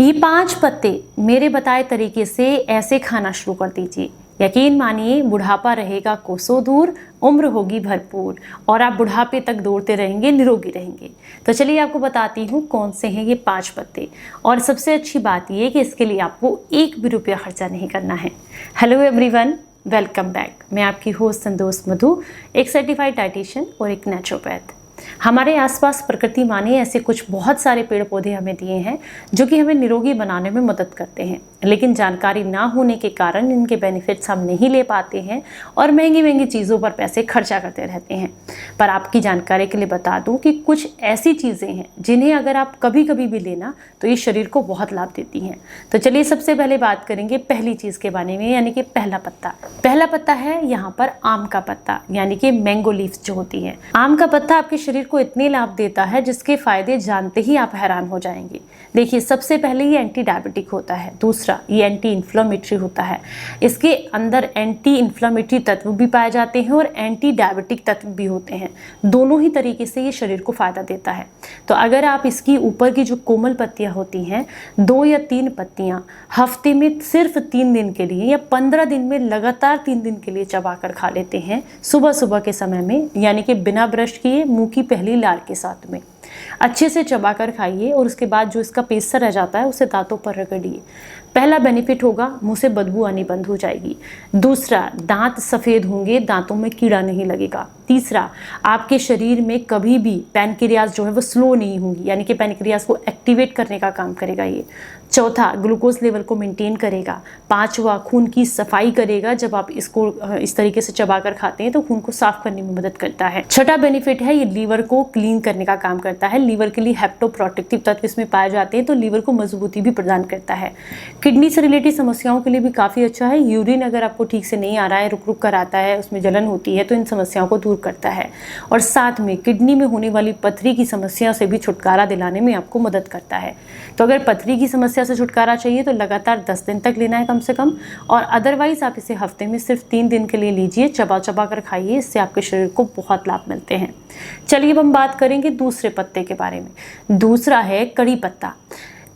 ये 5 पत्ते मेरे बताए तरीके से ऐसे खाना शुरू कर दीजिए। यकीन मानिए बुढ़ापा रहेगा कोसों दूर, उम्र होगी भरपूर और आप बुढ़ापे तक दौड़ते रहेंगे, निरोगी रहेंगे। तो चलिए आपको बताती हूँ कौन से हैं ये 5 पत्ते। और सबसे अच्छी बात ये कि इसके लिए आपको 1 भी रुपया खर्चा नहीं करना है। Hello everyone, welcome back. मैं आपकी होस्ट संतोष मधु, एक सर्टिफाइड डाइटिशियन और एक नेचुरोपैथ। हमारे आसपास प्रकृति माँ ने ऐसे कुछ बहुत सारे पेड़ पौधे हमें दिए हैं जो कि हमें निरोगी बनाने में मदद करते हैं, लेकिन जानकारी ना होने के कारण इनके बेनिफिट्स हम नहीं ले पाते हैं और महंगी महंगी चीज़ों पर पैसे खर्चा करते रहते हैं। पर आपकी जानकारी के लिए बता दूं कि कुछ ऐसी चीज़ें हैं जिन्हें अगर आप कभी कभी भी लेना तो ये शरीर को बहुत लाभ देती हैं। तो चलिए सबसे पहले बात करेंगे पहली चीज़ के बारे में, यानी कि पहला पत्ता। पहला पत्ता है यहाँ पर आम का पत्ता, यानी कि मैंगो लीव्स जो होती है। आम का पत्ता आपके शरीर को इतने लाभ देता है जिसके फायदे जानते ही आप हैरान हो जाएंगे। देखिए, सबसे पहले ये एंटी डायबिटिक होता है। दूसरा, ये एंटी इन्फ्लेमेटरी होता है। इसके अंदर एंटी इन्फ्लेमेटरी तत्व भी पाए जाते हैं और एंटी डायबिटिक तत्व भी होते हैं। दोनों ही तरीके से ये शरीर को फायदा देता है। तो अगर आप इसकी ऊपर की जो कोमल पत्तियां होती हैं, 2 या 3 पत्तियां हफ्ते में सिर्फ 3 दिन के लिए या 15 दिन में लगातार 3 दिन के लिए चबाकर खा लेते हैं, सुबह सुबह के समय में, यानी कि बिना ब्रश किए मुंह की पहली लार के साथ में अच्छे से चबाकर खाइए और उसके बाद जो इसका पेस्टर रह जाता है उसे दांतों पर रगड़िए। पहला बेनिफिट होगा, मुंह से बदबू आनी बंद हो जाएगी। दूसरा, दांत सफ़ेद होंगे, दांतों में कीड़ा नहीं लगेगा। तीसरा, आपके शरीर में कभी भी पैनक्रियाज जो है वो स्लो नहीं होंगी, यानी कि पैनक्रियाज को एक्टिवेट करने का काम करेगा ये। चौथा, ग्लूकोज लेवल को मेंटेन करेगा। पांचवा, खून की सफाई करेगा। जब आप इसको इस तरीके से चबाकर खाते हैं तो खून को साफ करने में मदद करता है। छठा बेनिफिट है, ये लीवर को क्लीन करने का काम करता है। लीवर के लिए हेप्टोप्रोटेक्टिव तत्व इसमें पाए जाते हैं, तो लीवर को मजबूती भी प्रदान करता है। किडनी से रिलेटेड समस्याओं के लिए भी काफ़ी अच्छा है। यूरिन अगर आपको ठीक से नहीं आ रहा है, रुक रुक कर आता है, उसमें जलन होती है, तो इन समस्याओं को दूर करता है। और साथ में किडनी में होने वाली पथरी की समस्या से भी छुटकारा दिलाने में आपको मदद करता है। तो अगर पथरी की समस्या से छुटकारा चाहिए तो लगातार 10 दिन तक लेना है कम से कम, और अदरवाइज आप इसे हफ्ते में सिर्फ 3 दिन के लिए लीजिए, चबा चबा कर खाइए। इससे आपके शरीर को बहुत लाभ मिलते हैं। चलिए अब हम बात करेंगे दूसरे पत्ते के बारे में। दूसरा है कड़ी पत्ता।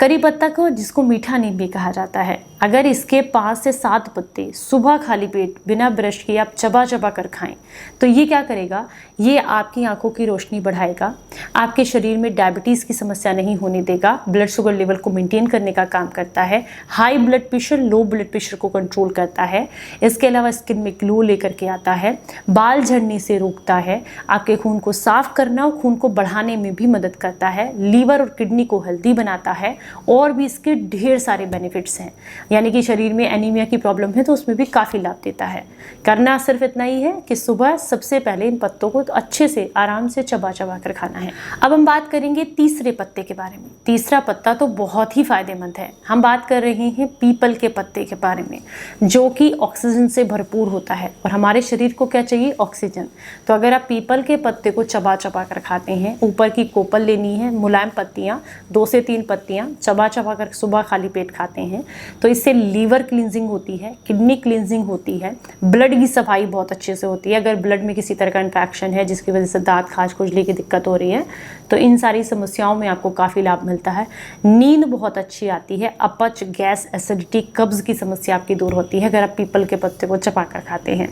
करी पत्ता को, जिसको मीठा नीम भी कहा जाता है, अगर इसके 5 से 7 पत्ते सुबह खाली पेट बिना ब्रश किए आप चबा चबा कर खाएं तो ये क्या करेगा, ये आपकी आंखों की रोशनी बढ़ाएगा, आपके शरीर में डायबिटीज़ की समस्या नहीं होने देगा, ब्लड शुगर लेवल को मेंटेन करने का काम करता है, high blood pressure low blood pressure को कंट्रोल करता है। इसके अलावा स्किन में ग्लो लेकर के आता है, बाल झड़ने से रोकता है, आपके खून को साफ करना और खून को बढ़ाने में भी मदद करता है, लीवर और किडनी को हेल्दी बनाता है, और भी इसके ढेर सारे बेनिफिट्स हैं। यानी कि शरीर में एनीमिया की प्रॉब्लम है तो उसमें भी काफ़ी लाभ देता है। करना सिर्फ इतना ही है कि सुबह सबसे पहले इन पत्तों को तो अच्छे से आराम से चबा चबा कर खाना है। अब हम बात करेंगे तीसरे पत्ते के बारे में। तीसरा पत्ता तो बहुत ही फायदेमंद है। हम बात कर रहे हैं पीपल के पत्ते के बारे में, जो कि ऑक्सीजन से भरपूर होता है और हमारे शरीर को क्या चाहिए, ऑक्सीजन। तो अगर आप पीपल के पत्ते को चबा चबा कर खाते हैं, ऊपर की कोपल लेनी है, मुलायम पत्तियाँ 2 से 3 पत्तियाँ चबा चबा कर सुबह खाली पेट खाते हैं तो इससे लीवर क्लींजिंग होती है, किडनी क्लींजिंग होती है, ब्लड की सफाई बहुत अच्छे से होती है। अगर ब्लड में किसी तरह का इंफेक्शन है जिसकी वजह से दांत खाज खुजली की दिक्कत हो रही है तो इन सारी समस्याओं में आपको काफ़ी लाभ मिलता है। नींद बहुत अच्छी आती है, अपच, गैस, एसिडिटी, कब्ज की समस्या आपकी दूर होती है अगर आप पीपल के पत्ते को चबा कर खाते हैं।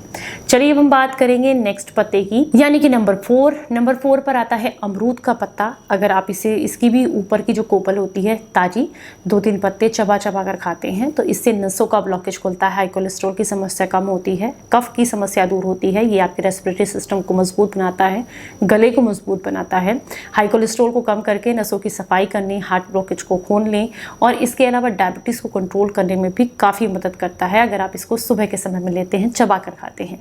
चलिए अब हम बात करेंगे नेक्स्ट पत्ते की, यानी कि नंबर 4। नंबर 4 पर आता है अमरूद का पत्ता। अगर आप इसकी भी ऊपर की जो कोपल होती है ताजी 2-3 पत्ते चबा चबा कर खाते हैं तो इससे नसों का ब्लॉकेज खुलता है, हाई कोलेस्ट्रॉल की समस्या कम होती है, कफ की समस्या दूर होती है, ये आपके रेस्पिरेटरी सिस्टम को मजबूत बनाता है, गले को मजबूत बनाता है, हाई कोलेस्ट्रॉल को कम करके नसों की सफाई करने, हार्ट ब्लॉकेज को खोल लें, और इसके अलावा डायबिटीज़ को कंट्रोल करने में भी काफ़ी मदद करता है अगर आप इसको सुबह के समय में लेते हैं, चबा कर खाते हैं।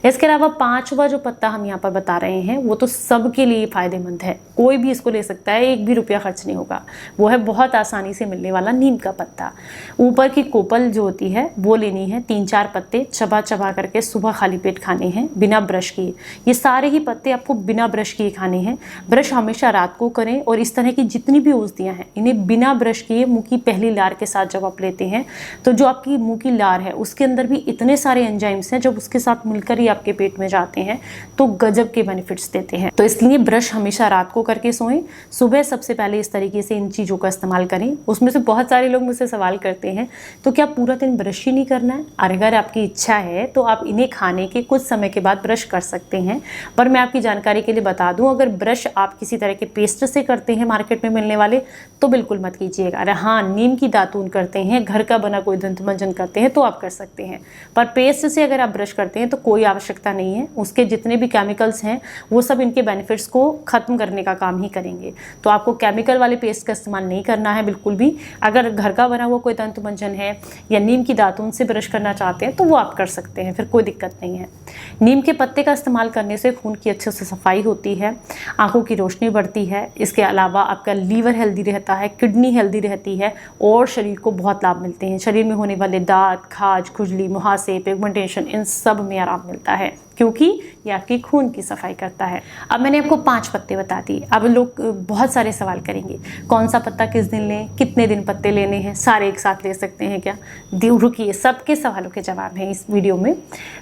इसके अलावा 5वां जो पत्ता हम यहाँ पर बता रहे हैं वो तो सबके लिए फ़ायदेमंद है, कोई भी इसको ले सकता है, 1 भी रुपया खर्च नहीं होगा। वो है बहुत आसानी से मिलने वाला नीम का पत्ता। ऊपर की कोपल जो होती है वो लेनी है, 3-4 पत्ते चबा चबा करके सुबह खाली पेट खाने हैं बिना ब्रश किए। ये सारे ही पत्ते आपको बिना ब्रश किए खाने हैं। ब्रश हमेशा रात को करें और इस तरह की जितनी भी औषधियाँ हैं इन्हें बिना ब्रश किए मुंह की पहली लार के साथ जब आप लेते हैं तो जो आपकी मुंह की लार है उसके अंदर भी इतने सारे एंजाइम्स हैं, जब उसके साथ मिलकर ही आपके पेट में जाते हैं तो गजब के बेनिफिट्स देते हैं। तो इसलिए ब्रश हमेशा रात को करके सोएं, सुबह सबसे पहले इस तरीके से इन चीज़ों का इस्तेमाल इस्तेमाल करें। उसमें से बहुत सारे लोग मुझसे सवाल करते हैं तो क्या पूरा दिन ब्रश ही नहीं करना है? अगर आपकी इच्छा है तो आप इन्हें खाने के कुछ समय के बाद ब्रश कर सकते हैं। पर मैं आपकी जानकारी के लिए बता दूं, अगर ब्रश आप किसी तरह के पेस्ट से करते हैं मार्केट में मिलने वाले, तो बिल्कुल मत कीजिएगा। अरे हाँ, नीम की दातून करते हैं, घर का बना कोई दंत मंजन करते हैं तो आप कर सकते हैं। पर पेस्ट से अगर आप ब्रश करते हैं तो कोई आवश्यकता नहीं है। उसके जितने भी केमिकल्स हैं वो सब इनके बेनिफिट्स को ख़त्म करने का काम ही करेंगे। तो आपको केमिकल वाले पेस्ट का इस्तेमाल नहीं करना है बिल्कुल भी। अगर घर का बना हुआ कोई दंत मंजन है या नीम की दातून से ब्रश करना चाहते हैं तो वो आप कर सकते हैं, फिर कोई दिक्कत नहीं है। नीम के पत्ते का इस्तेमाल करने से खून की अच्छे से सफाई होती है, आंखों की रोशनी बढ़ती है। इसके अलावा आपका लीवर हेल्दी रहता है, किडनी हेल्दी रहती है और शरीर को बहुत लाभ मिलते हैं। शरीर में होने वाले दाद, खाज, खुजली, मुहासे, पिगमेंटेशन, इन सब में आराम मिलता है क्योंकि ये आपकी खून की सफाई करता है। अब मैंने आपको 5 पत्ते बता दिए। अब लोग बहुत सारे सवाल करेंगे, कौन सा पत्ता किस दिन लें, कितने दिन पत्ते लेने हैं, सारे एक साथ ले सकते हैं क्या? रुकिए, सबके सवालों के जवाब हैं इस वीडियो में।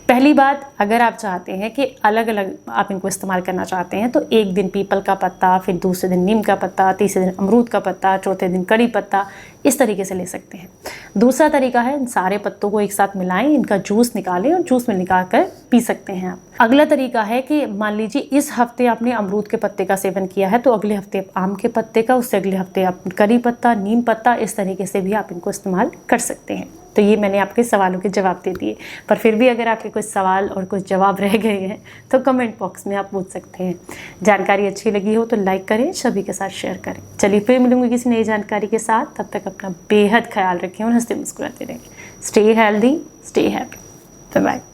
पहली बात, अगर आप चाहते हैं कि अलग अलग आप इनको इस्तेमाल करना चाहते हैं तो एक दिन पीपल का पत्ता, फिर दूसरे दिन नीम का पत्ता, तीसरे दिन अमरूद का पत्ता, चौथे दिन कड़ी पत्ता, इस तरीके से ले सकते हैं। दूसरा तरीका है, इन सारे पत्तों को एक साथ मिलाएं, इनका जूस निकालें और जूस में निकाल कर पी सकते हैं आप। अगला तरीका है कि मान लीजिए इस हफ्ते आपने अमरूद के पत्ते का सेवन किया है तो अगले हफ्ते आम के पत्ते का, उससे अगले हफ्ते आप करी पत्ता, नीम पत्ता, इस तरीके से भी आप इनको इस्तेमाल कर सकते हैं। तो ये मैंने आपके सवालों के जवाब दे दिए। पर फिर भी अगर आपके कुछ सवाल और कुछ जवाब रह गए हैं तो कमेंट बॉक्स में आप पूछ सकते हैं। जानकारी अच्छी लगी हो तो लाइक करें, सभी के साथ शेयर करें। चलिए फिर मिलूंगी किसी नई जानकारी के साथ। तब तक अपना बेहद ख्याल रखें और हंसते मुस्कुराते रहें। Stay healthy, stay happy. Bye bye.